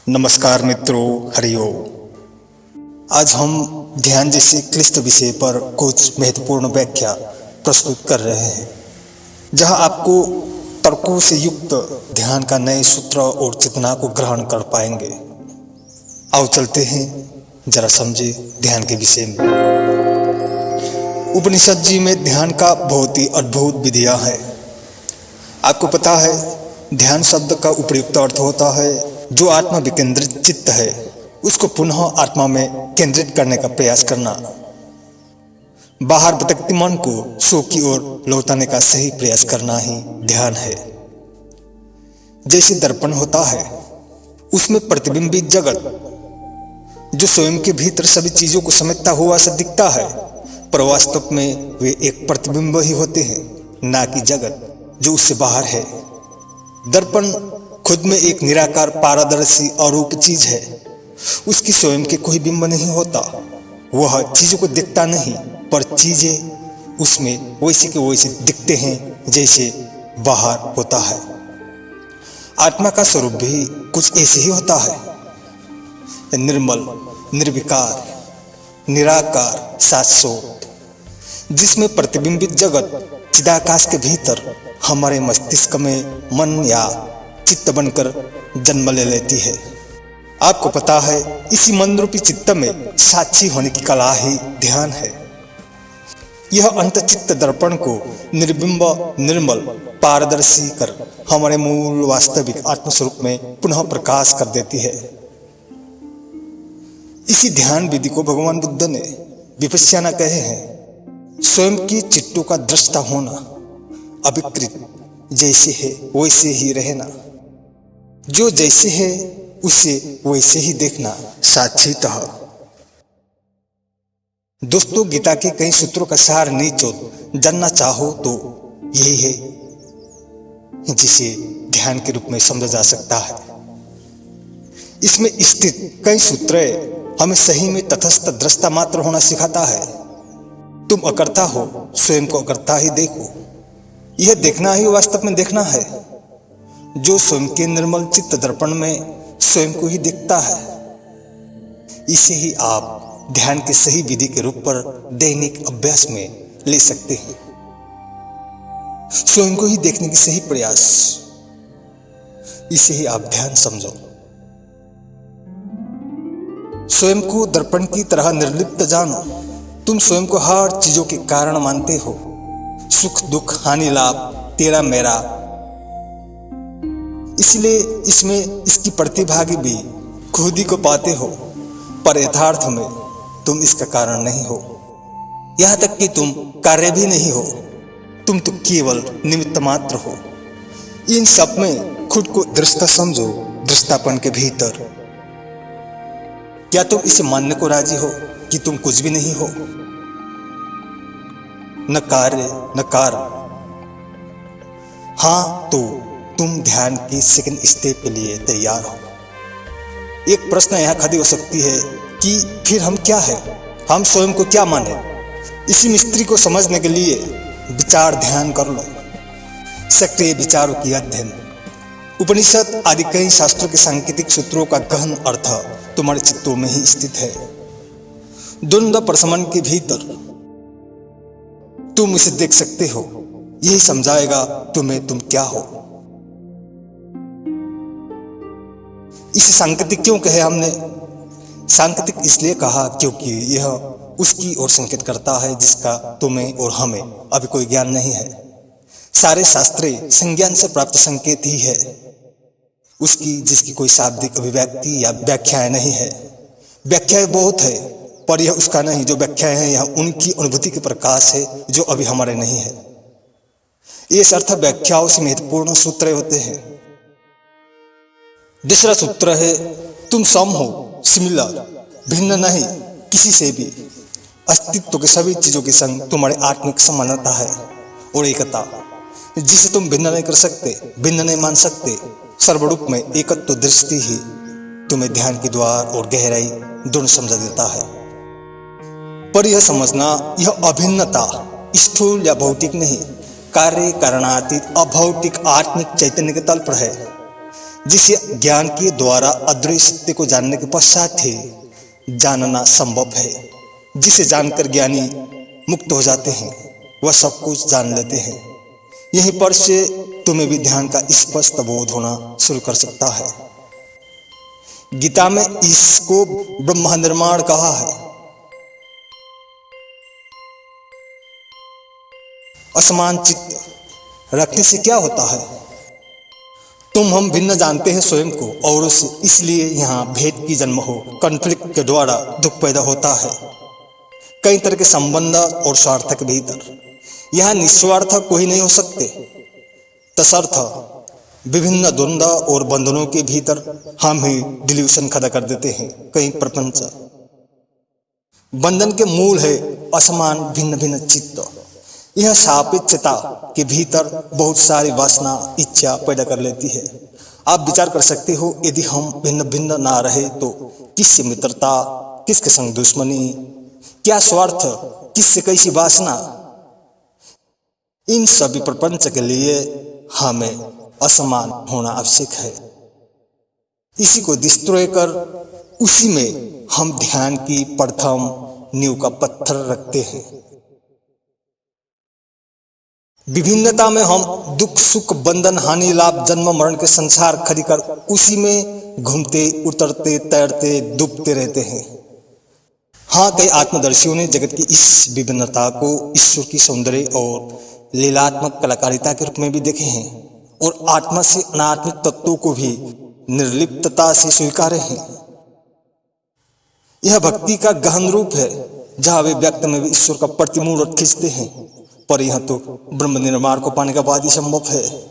नमस्कार मित्रों, हरिओम। आज हम ध्यान जैसे क्लिष्ट विषय पर कुछ महत्वपूर्ण व्याख्या प्रस्तुत कर रहे हैं, जहां आपको तर्कों से युक्त ध्यान का नए सूत्र और चेतना को ग्रहण कर पाएंगे। आओ चलते हैं, जरा समझे ध्यान के विषय में। उपनिषद जी में ध्यान का बहुत ही अद्भुत विधियां है। आपको पता है, ध्यान शब्द का उपयुक्त अर्थ होता है जो आत्मा विकेंद्रित चित्त है उसको पुनः आत्मा में केंद्रित करने का प्रयास करना, बाहर भटकते मन को सो की ओर लौटाने का सही प्रयास करना ही ध्यान है। जैसे दर्पण होता है, उसमें प्रतिबिंबित जगत जो स्वयं के भीतर सभी चीजों को समेटता हुआ सा दिखता है, पर वास्तव में वे एक प्रतिबिंब ही होते हैं, ना कि जगत जो उससे बाहर है। दर्पण खुद में एक निराकार पारदर्शी अरूप चीज है। उसकी स्वयं के कोई बिंब नहीं होता। वह चीजों को दिखता नहीं, पर चीजें उसमें वैसे के वैसे दिखते हैं जैसे बाहर होता है। आत्मा का स्वरूप भी कुछ ऐसे ही होता है, निर्मल, निर्विकार, निराकार, शाश्वत, जिसमें प्रतिबिंबित जगत चिदाकाश के भीतर हमारे मस्तिष्क में मन या चित्त बनकर जन्म ले लेती है। आपको पता है, इसी मन रूपी चित्त में साक्षी होने की कला ही ध्यान है। यह अंतचित्त दर्पण को निर्बिंब, निर्मल, पारदर्शी कर हमारे मूल वास्तविक आत्मस्वरूप में पुनः प्रकाश कर देती है। इसी ध्यान विधि को भगवान बुद्ध ने विपश्यना कहे हैं। स्वयं की चित्तों का दृष्टा होना, अविकृत, जैसे है वैसे ही रहना, जो जैसे है उसे वैसे ही देखना, साक्षीतः। दोस्तों, गीता के कई सूत्रों का सार निचोड़ जानना चाहो तो यही है, जिसे ध्यान के रूप में समझा जा सकता है। इसमें स्थित कई सूत्र हमें सही में तटस्थ दृष्टा मात्र होना सिखाता है। तुम अकर्ता हो, स्वयं को अकर्ता ही देखो। यह देखना ही वास्तव में देखना है, जो स्वयं के निर्मल चित्त दर्पण में स्वयं को ही दिखता है। इसे ही आप ध्यान के सही विधि के रूप पर दैनिक अभ्यास में ले सकते हैं। स्वयं को ही देखने की सही प्रयास, इसे ही आप ध्यान समझो। स्वयं को दर्पण की तरह निर्लिप्त जानो। तुम स्वयं को हर चीजों के कारण मानते हो। सुख दुख, हानि लाभ, तेरा मेरा। इसलिए इसमें इसकी प्रतिभागी भी खुद ही को पाते हो, पर यथार्थ में तुम इसका कारण नहीं हो। यहां तक कि तुम कार्य भी नहीं हो। तुम तो केवल निमित्त मात्र हो। इन सब में खुद को दृष्टा समझो, दृष्टापन के भीतर। क्या तुम इसे मानने को राजी हो कि तुम कुछ भी नहीं हो? न कार्य न कारण। हाँ, तो तुम ध्यान की सेकंड स्टेप के लिए तैयार हो। एक प्रश्न यहां खड़ी हो सकती है कि फिर हम क्या है? हम स्वयं को क्या माने? इसी मिस्ट्री को समझने के लिए विचार ध्यान कर लो। सक्रिय विचारों की अध्ययन। उपनिषद आदि कई शास्त्रों के सांकेतिक सूत्रों का गहन अर्थ तुम्हारे चित्तों में ही स्थित है। द्वंद्व प्रशमन के भीतर तुम इसे देख सकते हो। यही समझाएगा तुम्हें तुम क्या हो। इसे सांकेतिक क्यों कहे हमने? सांकेतिक इसलिए कहा क्योंकि यह उसकी ओर संकेत करता है जिसका तुम्हें और हमें अभी कोई ज्ञान नहीं है। सारे शास्त्र संज्ञान से प्राप्त संकेत ही है, उसकी जिसकी कोई शाब्दिक अभिव्यक्ति या व्याख्याएं नहीं है। व्याख्याएं बहुत है, पर यह उसका नहीं। जो व्याख्याएं हैं, यह उनकी अनुभूति के प्रकाश है जो अभी हमारे नहीं है। ये अर्थ व्याख्याओं से महत्वपूर्ण सूत्र होते हैं। दूसरा सूत्र है, तुम सम हो, सिमिलर, भिन्न नहीं किसी से भी। अस्तित्व के सभी चीजों के संग तुम्हारी आत्मिक समानता है और एकता, जिसे तुम भिन्न नहीं कर सकते, भिन्न नहीं मान सकते। सर्वरूप में एकत्व दृष्टि ही तुम्हें ध्यान के द्वार और गहराई दोनों समझा देता है। पर यह समझना, यह अभिन्नता स्थूल या भौतिक नहीं, कार्य कारणातीत अभौतिक आत्मिक चैतन्य के तल पर है। जिसे ज्ञान के द्वारा अद्वैत सत्य को जानने के पश्चात ही जानना संभव है। जिसे जानकर ज्ञानी मुक्त हो जाते हैं, वह सब कुछ जान लेते हैं। यहीं पर से तुम्हें भी ध्यान का स्पष्ट बोध होना शुरू कर सकता है। गीता में इसको ब्रह्म निर्माण कहा है। असमान चित्त रखने से क्या होता है? तुम हम भिन्न जानते हैं स्वयं को औरों से, इसलिए यहाँ भेद की जन्म हो, कॉन्फ्लिक्ट के द्वारा दुख पैदा होता है। कई तरह के संबंध और स्वार्थ के भीतर यहाँ निस्वार्थ कोई नहीं हो सकते। तसर्थ विभिन्न द्वंद्व और बंधनों के भीतर हम ही डिल्यूशन खड़ा कर देते हैं। कई प्रपंच बंधन के मूल है असमान भिन्न भिन्न चित्त। यह सापेक्षता के भीतर बहुत सारी वासना इच्छा पैदा कर लेती है। आप विचार कर सकते हो, यदि हम भिन्न भिन्न ना रहे तो किससे मित्रता, किसके संग दुश्मनी, क्या स्वार्थ, किससे कैसी वासना। इन सभी प्रपंच के लिए हमें असमान होना आवश्यक है। इसी को डिस्ट्रॉय कर उसी में हम ध्यान की प्रथम नींव का पत्थर रखते हैं। विभिन्नता में हम दुख सुख बंधन हानि लाभ जन्म मरण के संसार खड़ी कर उसी में घूमते उतरते तैरते डूबते रहते हैं। हाँ, कई आत्मदर्शियों ने जगत की इस विभिन्नता को ईश्वर की सौंदर्य और लीलात्मक कलाकारिता के रूप में भी देखे हैं और आत्मा से अनात्मिक तत्वों को भी निर्लिप्तता से स्वीकारे हैं। यह भक्ति का गहन रूप है, जहाँ वे व्यक्त में भी ईश्वर का प्रतिमूर्त खींचते हैं। पर यह तो ब्रह्म निर्माण को पाने का बाद ही संभव है।